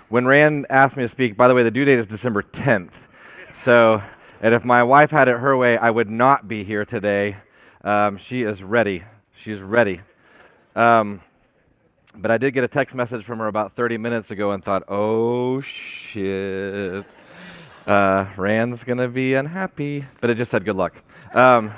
When Rand asked me to speak, by the way, the due date is December 10th. So, and if my wife had it her way, I would not be here today. She is ready. She's ready. But I did get a text message from her about 30 minutes ago and thought, oh, shit. Rand's going to be unhappy. But it just said good luck. When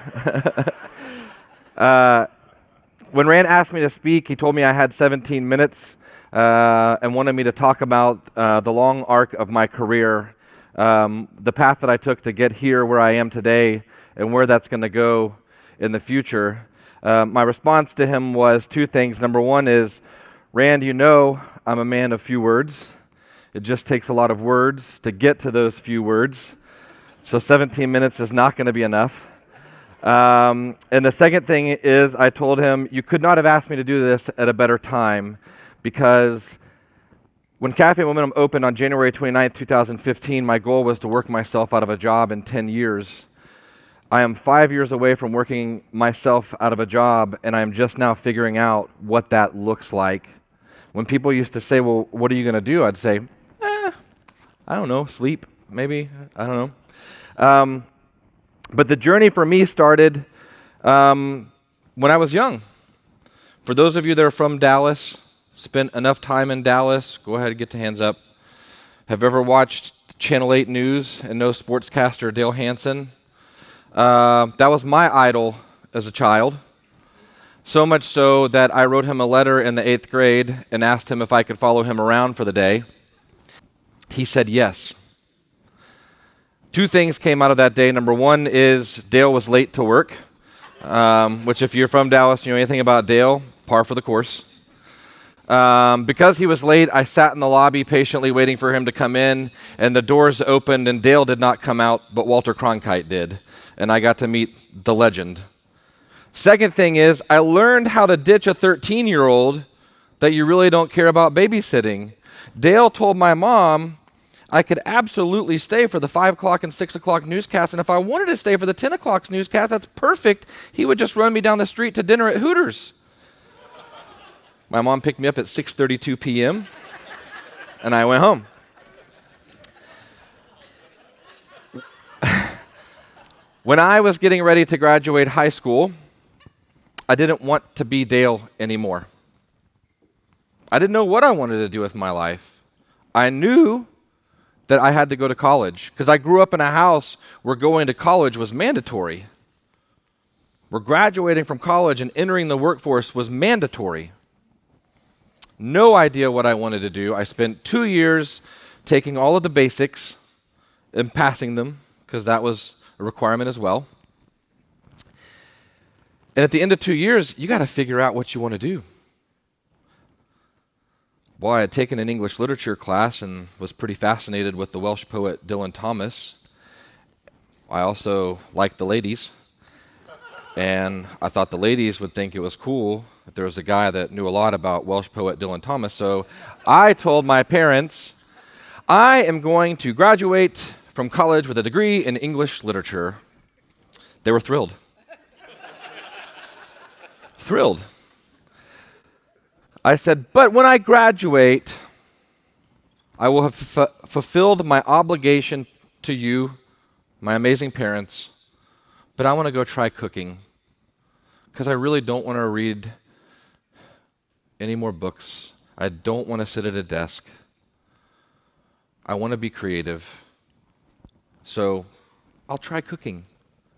Rand asked me to speak, he told me I had 17 minutes and wanted me to talk about the long arc of my career, the path that I took to get here where I am today, and where that's going to go in the future. My response to him was two things. Number one is, Rand, you know I'm a man of few words. It just takes a lot of words to get to those few words. So 17 minutes is not going to be enough. And the second thing is, I told him, you could not have asked me to do this at a better time, because when Cafe Momentum opened on January 29th, 2015, my goal was to work myself out of a job in 10 years. I am 5 years away from working myself out of a job, and I am just now figuring out what that looks like. When people used to say, well, what are you going to do? I'd say, I don't know, sleep, maybe, I don't know. But the journey for me started when I was young. For those of you that are from Dallas, spent enough time in Dallas, go ahead and get the hands up. Have ever watched Channel 8 News and know sportscaster Dale Hansen? That was my idol as a child. So much so that I wrote him a letter in the 8th grade and asked him if I could follow him around for the day. He said yes. Two things came out of that day. Number one is Dale was late to work, which if you're from Dallas, you know anything about Dale, par for the course. Because he was late, I sat in the lobby patiently waiting for him to come in, and the doors opened, and Dale did not come out, but Walter Cronkite did, and I got to meet the legend. Second thing is, I learned how to ditch a 13-year-old that you really don't care about babysitting. Dale told my mom I could absolutely stay for the 5 o'clock and 6 o'clock newscast, and if I wanted to stay for the 10 o'clock newscast, that's perfect. He would just run me down the street to dinner at Hooters. My mom picked me up at 6:32 p.m., and I went home. When I was getting ready to graduate high school, I didn't want to be Dale anymore. I didn't know what I wanted to do with my life. I knew that I had to go to college because I grew up in a house where going to college was mandatory. Where graduating from college and entering the workforce was mandatory. No idea what I wanted to do. I spent 2 years taking all of the basics and passing them because that was a requirement as well. And at the end of 2 years, you got to figure out what you want to do. Well, I had taken an English literature class and was pretty fascinated with the Welsh poet Dylan Thomas. I also liked the ladies. And I thought the ladies would think it was cool if there was a guy that knew a lot about Welsh poet Dylan Thomas. So I told my parents, I am going to graduate from college with a degree in English literature. They were thrilled. Thrilled. I said, but when I graduate, I will have fulfilled my obligation to you, my amazing parents, but I want to go try cooking because I really don't want to read any more books. I don't want to sit at a desk. I want to be creative. So I'll try cooking.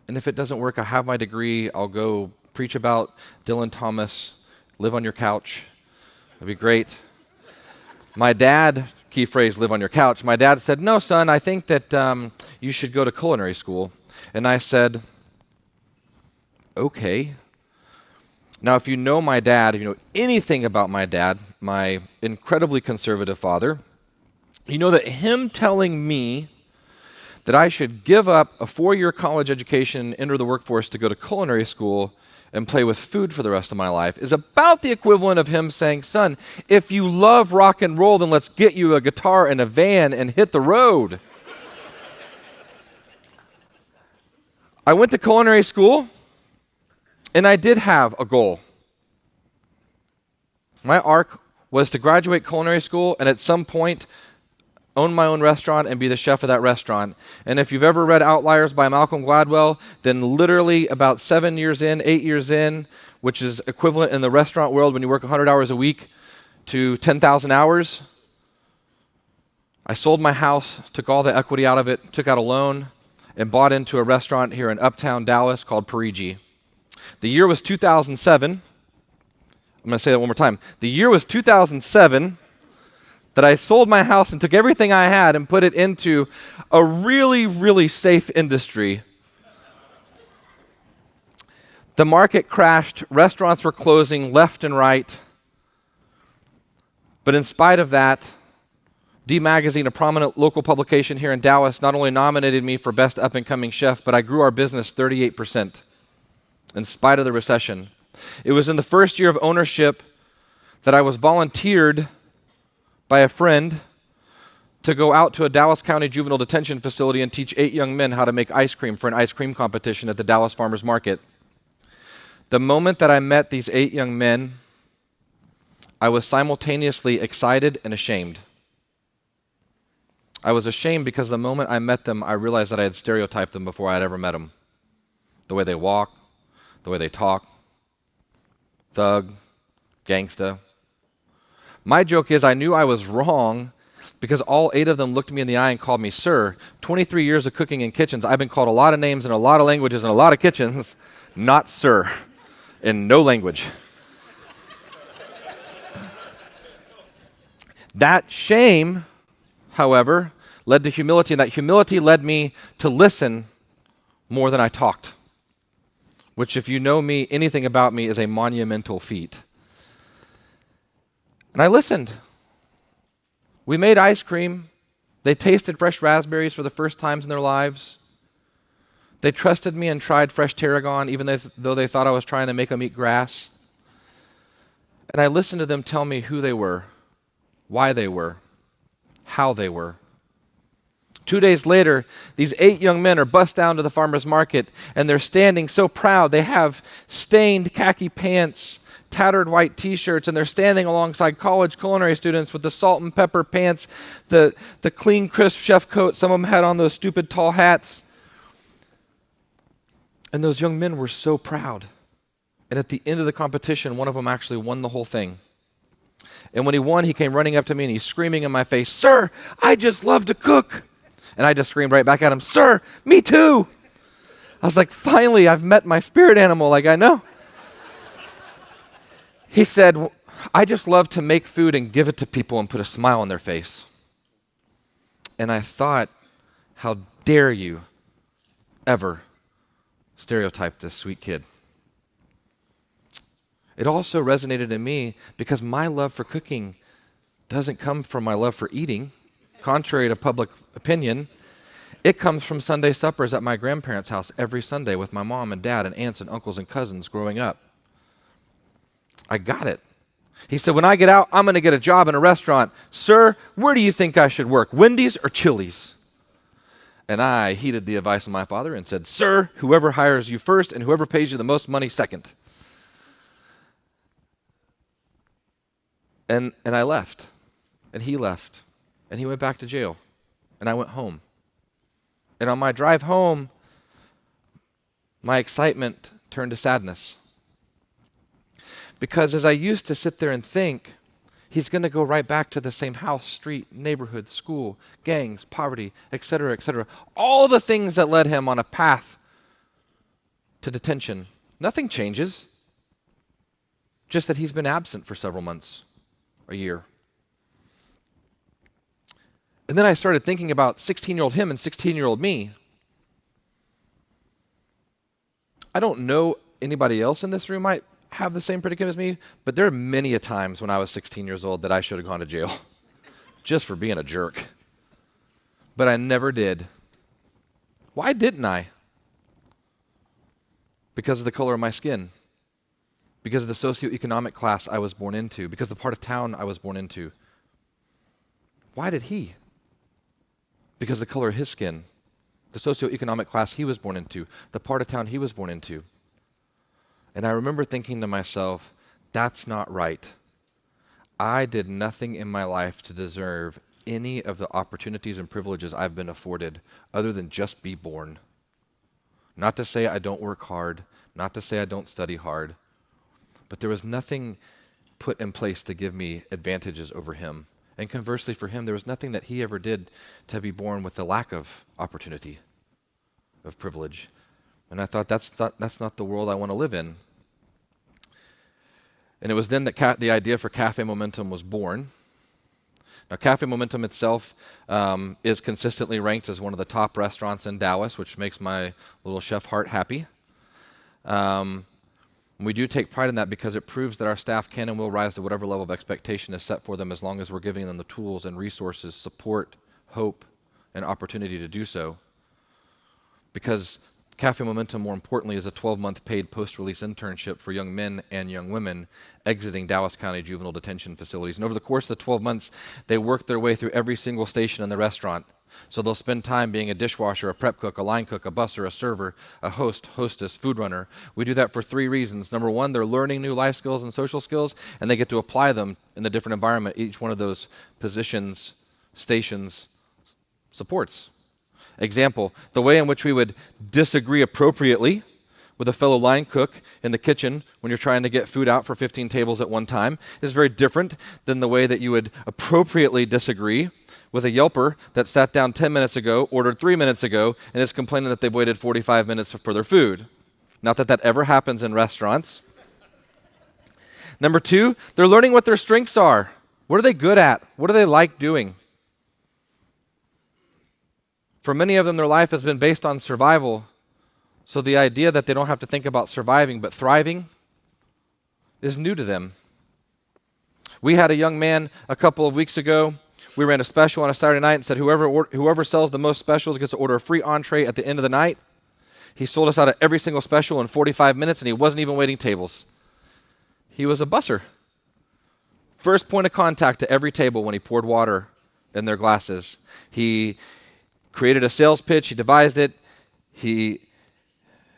And if it doesn't work, I have my degree. I'll go preach about Dylan Thomas, live on your couch. That'd be great. My dad, key phrase, live on your couch. My dad said, no, son, I think that you should go to culinary school. And I said, okay. Now, if you know my dad, if you know anything about my dad, my incredibly conservative father, you know that him telling me that I should give up a 4-year college education and enter the workforce to go to culinary school and play with food for the rest of my life is about the equivalent of him saying, son, if you love rock and roll, then let's get you a guitar and a van and hit the road. I went to culinary school, and I did have a goal. My arc was to graduate culinary school and at some point own my own restaurant and be the chef of that restaurant. And if you've ever read Outliers by Malcolm Gladwell, then literally about 8 years in, which is equivalent in the restaurant world when you work 100 hours a week to 10,000 hours, I sold my house, took all the equity out of it, took out a loan, and bought into a restaurant here in uptown Dallas called Parigi. The year was 2007. I'm going to say that one more time. The year was 2007 that I sold my house and took everything I had and put it into a really, really safe industry. The market crashed. Restaurants were closing left and right. But in spite of that, D Magazine, a prominent local publication here in Dallas, not only nominated me for Best Up-and-Coming Chef, but I grew our business 38% in spite of the recession. It was in the first year of ownership that I was volunteered by a friend to go out to a Dallas County Juvenile Detention facility and teach 8 young men how to make ice cream for an ice cream competition at the Dallas Farmers Market. The moment that I met these 8 young men, I was simultaneously excited and ashamed. I was ashamed because the moment I met them, I realized that I had stereotyped them before I had ever met them. The way they walk, the way they talk, thug, gangsta. My joke is I knew I was wrong because all 8 of them looked me in the eye and called me sir. 23 years of cooking in kitchens, I've been called a lot of names in a lot of languages in a lot of kitchens, not sir, in no language. That shame, however, led to humility, and that humility led me to listen more than I talked, which, if you know me, anything about me, is a monumental feat. And I listened. We made ice cream. They tasted fresh raspberries for the first times in their lives. They trusted me and tried fresh tarragon, even though they thought I was trying to make them eat grass. And I listened to them tell me who they were, why they were, how they were. 2 days later, these 8 young men are bussed down to the farmer's market, and they're standing so proud. They have stained khaki pants, tattered white t-shirts, and they're standing alongside college culinary students with the salt and pepper pants, the clean, crisp chef coat. Some of them had on those stupid tall hats. And those young men were so proud. And at the end of the competition, one of them actually won the whole thing. And when he won, he came running up to me and he's screaming in my face, "Sir, I just love to cook." And I just screamed right back at him, "Sir, me too." I was like, finally, I've met my spirit animal, like I know. He said, "I just love to make food and give it to people and put a smile on their face." And I thought, how dare you ever stereotype this sweet kid. It also resonated in me because my love for cooking doesn't come from my love for eating, contrary to public opinion. It comes from Sunday suppers at my grandparents' house every Sunday with my mom and dad and aunts and uncles and cousins growing up. I got it. He said, "When I get out, I'm going to get a job in a restaurant. Sir, where do you think I should work, Wendy's or Chili's?" And I heeded the advice of my father and said, "Sir, whoever hires you first and whoever pays you the most money second." And I left, and he left, and he went back to jail, and I went home. And on my drive home, my excitement turned to sadness. Because as I used to sit there and think, he's going to go right back to the same house, street, neighborhood, school, gangs, poverty, etc., etc. All the things that led him on a path to detention. Nothing changes, just that he's been absent for several months, a year. And then I started thinking about 16-year-old him and 16-year-old me. I don't know anybody else in this room might have the same predicament as me, but there are many a times when I was 16 years old that I should have gone to jail just for being a jerk. But I never did. Why didn't I? Because of the color of my skin, because of the socioeconomic class I was born into, because of the part of town I was born into. Why did he? Because of the color of his skin, the socioeconomic class he was born into, the part of town he was born into. And I remember thinking to myself, that's not right. I did nothing in my life to deserve any of the opportunities and privileges I've been afforded other than just be born. Not to say I don't work hard, not to say I don't study hard, but there was nothing put in place to give me advantages over him. And conversely for him, there was nothing that he ever did to be born with the lack of opportunity, of privilege. And I thought, that's not the world I want to live in. And it was then that the idea for Cafe Momentum was born. Now, Cafe Momentum itself is consistently ranked as one of the top restaurants in Dallas, which makes my little chef heart happy. We do take pride in that because it proves that our staff can and will rise to whatever level of expectation is set for them as long as we're giving them the tools and resources, support, hope, and opportunity to do so. Because Cafe Momentum, more importantly, is a 12-month paid post-release internship for young men and young women exiting Dallas County juvenile detention facilities. And over the course of the 12 months, they work their way through every single station in the restaurant. So they'll spend time being a dishwasher, a prep cook, a line cook, a busser, a server, a host, hostess, food runner. We do that for 3 reasons. Number 1, they're learning new life skills and social skills, and they get to apply them in the different environment each one of those positions, stations, supports. Example, the way in which we would disagree appropriately with a fellow line cook in the kitchen when you're trying to get food out for 15 tables at one time is very different than the way that you would appropriately disagree with a Yelper that sat down 10 minutes ago, ordered 3 minutes ago, and is complaining that they've waited 45 minutes for their food. Not that that ever happens in restaurants. Number 2, they're learning what their strengths are. What are they good at? What do they like doing? For many of them, their life has been based on survival. So the idea that they don't have to think about surviving but thriving is new to them. We had a young man a couple of weeks ago. We ran a special on a Saturday night and said whoever sells the most specials gets to order a free entree at the end of the night. He sold us out of every single special in 45 minutes, and he wasn't even waiting tables. He was a busser. First point of contact to every table when he poured water in their glasses. He created a sales pitch, he devised it, he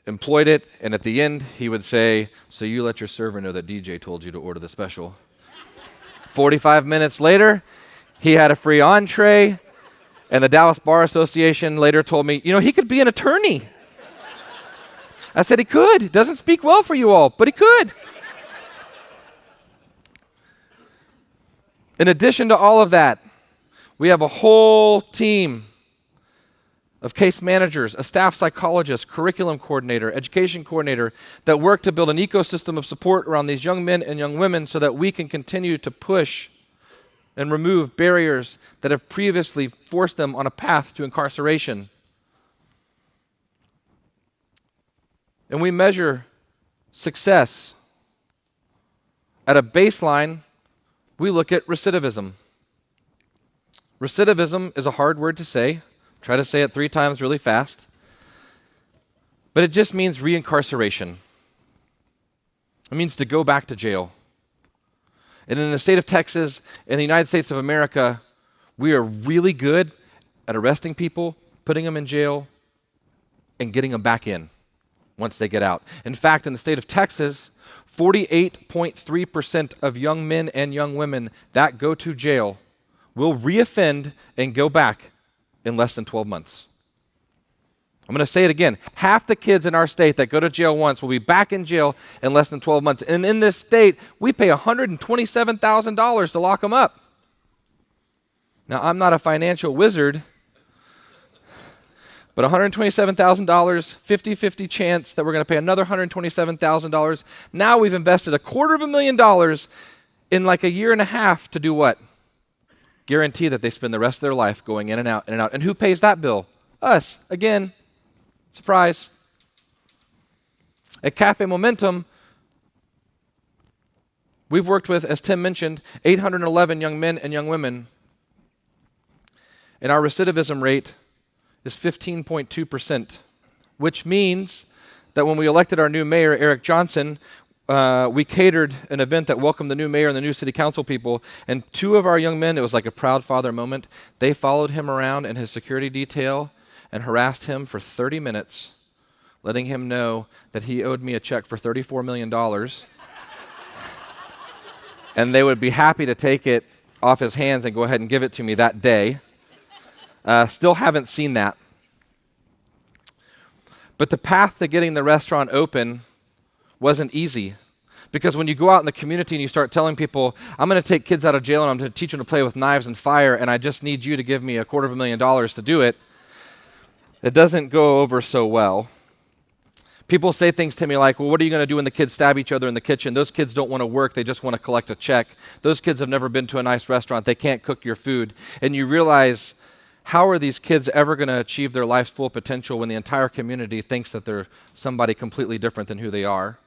employed it, and at the end he would say, "So you let your server know that DJ told you to order the special." 45 minutes later, he had a free entree, and the Dallas Bar Association later told me, he could be an attorney. I said he could. Doesn't speak well for you all, but he could. In addition to all of that, we have a whole team of case managers, a staff psychologist, curriculum coordinator, education coordinator that work to build an ecosystem of support around these young men and young women so that we can continue to push and remove barriers that have previously forced them on a path to incarceration. And we measure success at a baseline. We look at recidivism. Recidivism is a hard word to say. Try to say it 3 times really fast. But it just means reincarceration. It means to go back to jail. And in the state of Texas, in the United States of America, we are really good at arresting people, putting them in jail, and getting them back in once they get out. In fact, in the state of Texas, 48.3% of young men and young women that go to jail will reoffend and go back in less than 12 months. I'm going to say it again. Half the kids in our state that go to jail once will be back in jail in less than 12 months. And in this state, we pay $127,000 to lock them up. Now, I'm not a financial wizard, but $127,000, 50-50 chance that we're going to pay another $127,000. Now we've invested $250,000 in like a year and a half to do what? Guarantee that they spend the rest of their life going in and out, in and out. And who pays that bill? Us. Again, surprise. At Cafe Momentum, we've worked with, as Tim mentioned, 811 young men and young women. And our recidivism rate is 15.2%, which means that when we elected our new mayor, Eric Johnson, we catered an event that welcomed the new mayor and the new city council people, and 2 of our young men, it was like a proud father moment, they followed him around in his security detail and harassed him for 30 minutes, letting him know that he owed me a check for $34 million and they would be happy to take it off his hands and go ahead and give it to me that day. Still haven't seen that. But the path to getting the restaurant open wasn't easy. Because when you go out in the community and you start telling people, I'm going to take kids out of jail and I'm going to teach them to play with knives and fire, and I just need you to give me $250,000 to do it, it doesn't go over so well. People say things to me like, well, what are you going to do when the kids stab each other in the kitchen? Those kids don't want to work. They just want to collect a check. Those kids have never been to a nice restaurant. They can't cook your food. And you realize, how are these kids ever going to achieve their life's full potential when the entire community thinks that they're somebody completely different than who they are?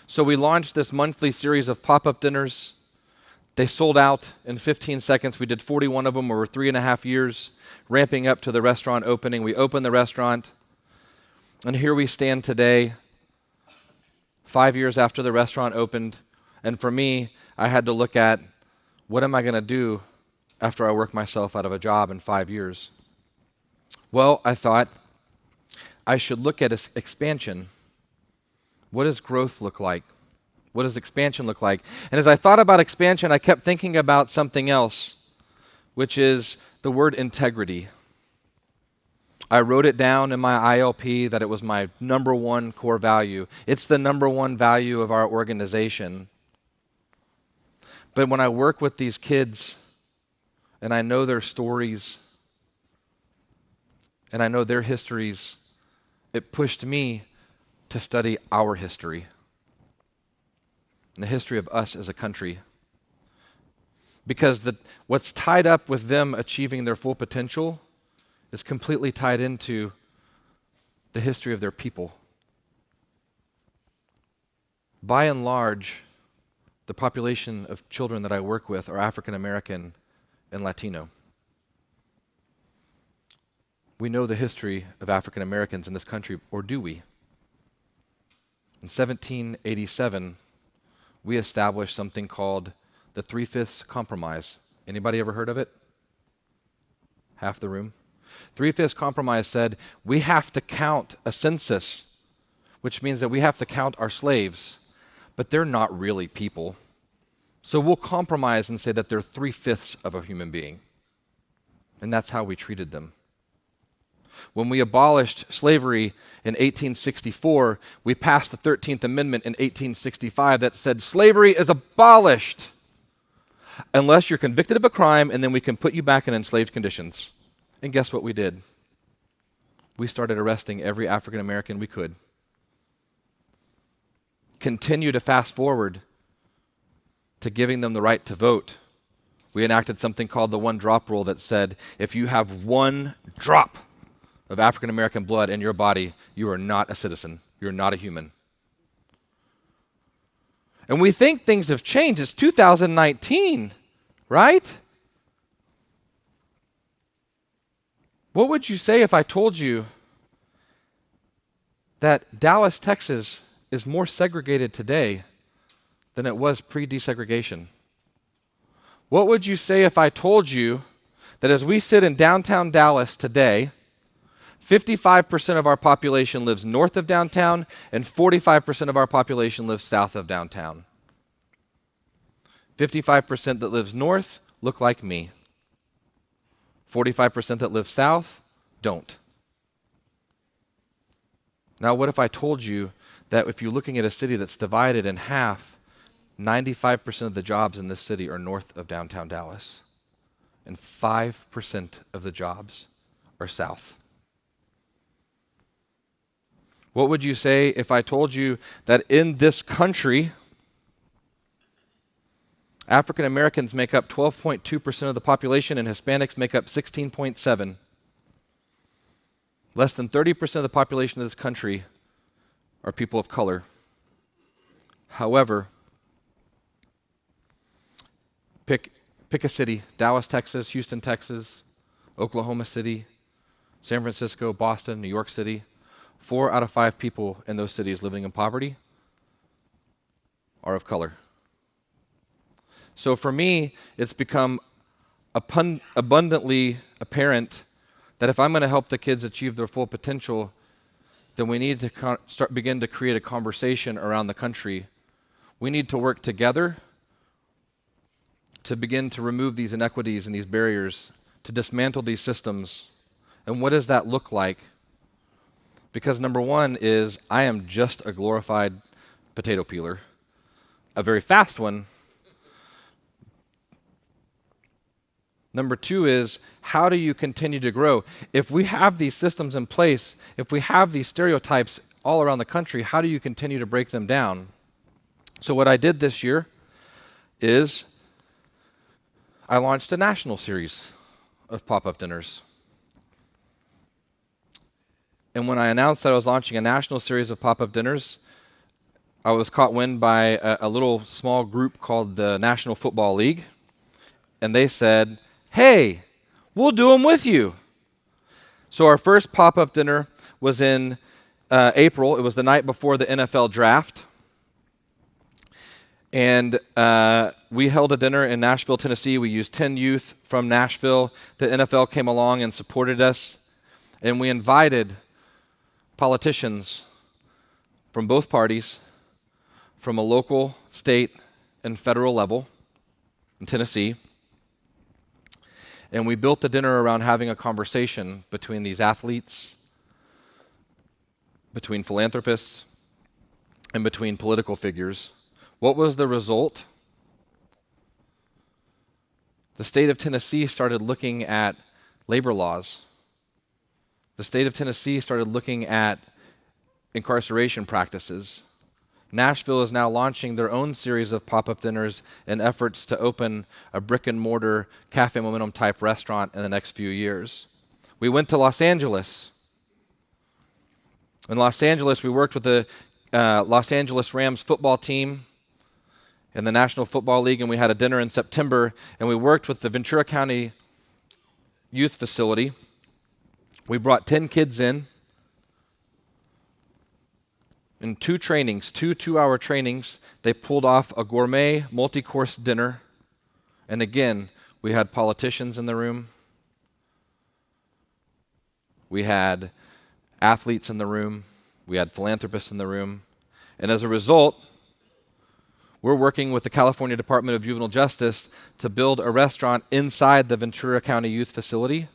So we launched this monthly series of pop-up dinners. They sold out in 15 seconds. We did 41 of them over 3.5 years, ramping up to the restaurant opening. We opened the restaurant, and here we stand today, 5 years after the restaurant opened. And for me, I had to look at, what am I going to do after I work myself out of a job in 5 years? Well, I thought I should look at expansion. What does growth look like? What does expansion look like? And as I thought about expansion, I kept thinking about something else, which is the word integrity. I wrote it down in my ILP that it was my number one core value. It's the number one value of our organization. But when I work with these kids and I know their stories and I know their histories, it pushed me to study our history and the history of us as a country. Because what's tied up with them achieving their full potential is completely tied into the history of their people. By and large, the population of children that I work with are African American and Latino. We know the history of African Americans in this country, or do we? In 1787, we established something called the 3/5 Compromise. Anybody ever heard of it? Half the room. 3/5 Compromise said we have to count a census, which means that we have to count our slaves, but they're not really people. So we'll compromise and say that they're 3/5 of a human being. And that's how we treated them. When we abolished slavery in 1864, we passed the 13th Amendment in 1865 that said slavery is abolished unless you're convicted of a crime, and then we can put you back in enslaved conditions. And guess what we did? We started arresting every African American we could. Continue to fast forward to giving them the right to vote. We enacted something called the 1-drop rule that said if you have 1 drop of African American blood in your body, you are not a citizen. You're not a human. And we think things have changed. It's 2019, right? What would you say if I told you that Dallas, Texas is more segregated today than it was pre-desegregation? What would you say if I told you that as we sit in downtown Dallas today, 55% of our population lives north of downtown, and 45% of our population lives south of downtown? 55% that lives north look like me. 45% that live south don't. Now, what if I told you that if you're looking at a city that's divided in half, 95% of the jobs in this city are north of downtown Dallas, and 5% of the jobs are south? What would you say if I told you that in this country, African Americans make up 12.2% of the population and Hispanics make up 16.7%? Less than 30% of the population of this country are people of color. However, pick a city: Dallas, Texas; Houston, Texas; Oklahoma City; San Francisco; Boston; New York City. 4 out of 5 people in those cities living in poverty are of color. So for me, it's become abundantly apparent that if I'm going to help the kids achieve their full potential, then we need to begin to create a conversation around the country. We need to work together to begin to remove these inequities and these barriers, to dismantle these systems. And what does that look like? Because number one is I am just a glorified potato peeler, a very fast one. Number two is, how do you continue to grow? If we have these systems in place, if we have these stereotypes all around the country, how do you continue to break them down? So what I did this year is I launched a national series of pop-up dinners. And when I announced that I was launching a national series of pop-up dinners, I was caught wind by a little small group called the National Football League. And they said, hey, we'll do them with you. So our first pop-up dinner was in April. It was the night before the NFL draft. And we held a dinner in Nashville, Tennessee. We used 10 youth from Nashville. The NFL came along and supported us. And we invited politicians from both parties, from a local, state, and federal level in Tennessee. And we built the dinner around having a conversation between these athletes, between philanthropists, and between political figures. What was the result? The state of Tennessee started looking at labor laws. The state of Tennessee started looking at incarceration practices. Nashville is now launching their own series of pop-up dinners in efforts to open a brick-and-mortar Cafe Momentum type restaurant in the next few years. We went to Los Angeles. In Los Angeles, we worked with the Los Angeles Rams football team in the National Football League, and we had a dinner in September, and we worked with the Ventura County Youth Facility. We brought 10 kids in 2 trainings, 2 2-hour trainings. They pulled off a gourmet multi-course dinner. And again, we had politicians in the room. We had athletes in the room. We had philanthropists in the room. And as a result, we're working with the California Department of Juvenile Justice to build a restaurant inside the Ventura County Youth Facility.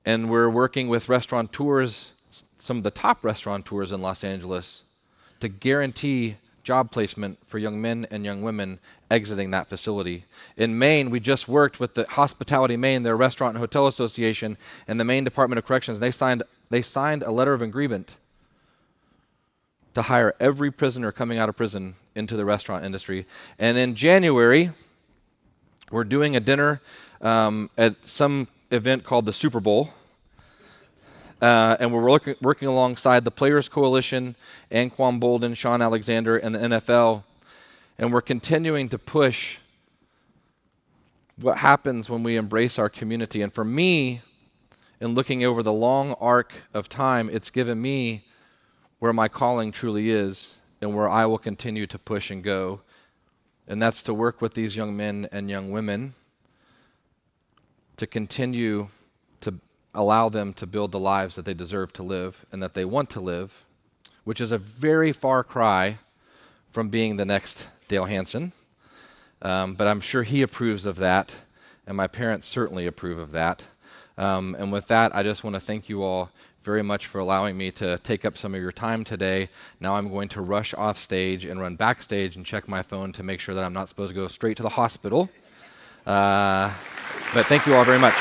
And we're working with restaurateurs, some of the top restaurateurs in Los Angeles, to guarantee job placement for young men and young women exiting that facility. In Maine, we just worked with the Hospitality Maine, their restaurant and hotel association, and the Maine Department of Corrections. They signed a letter of agreement to hire every prisoner coming out of prison into the restaurant industry. And in January, we're doing a dinner at some event called the Super Bowl. And we're working alongside the Players Coalition, Anquan Bolden, Sean Alexander, and the NFL. And we're continuing to push what happens when we embrace our community. And for me, in looking over the long arc of time, it's given me where my calling truly is and where I will continue to push and go. And that's to work with these young men and young women to continue to allow them to build the lives that they deserve to live and that they want to live, which is a very far cry from being the next Dale Hansen. But I'm sure he approves of that, and my parents certainly approve of that. And with that, I just want to thank you all very much for allowing me to take up some of your time today. Now I'm going to rush off stage and run backstage and check my phone to make sure that I'm not supposed to go straight to the hospital. But thank you all very much.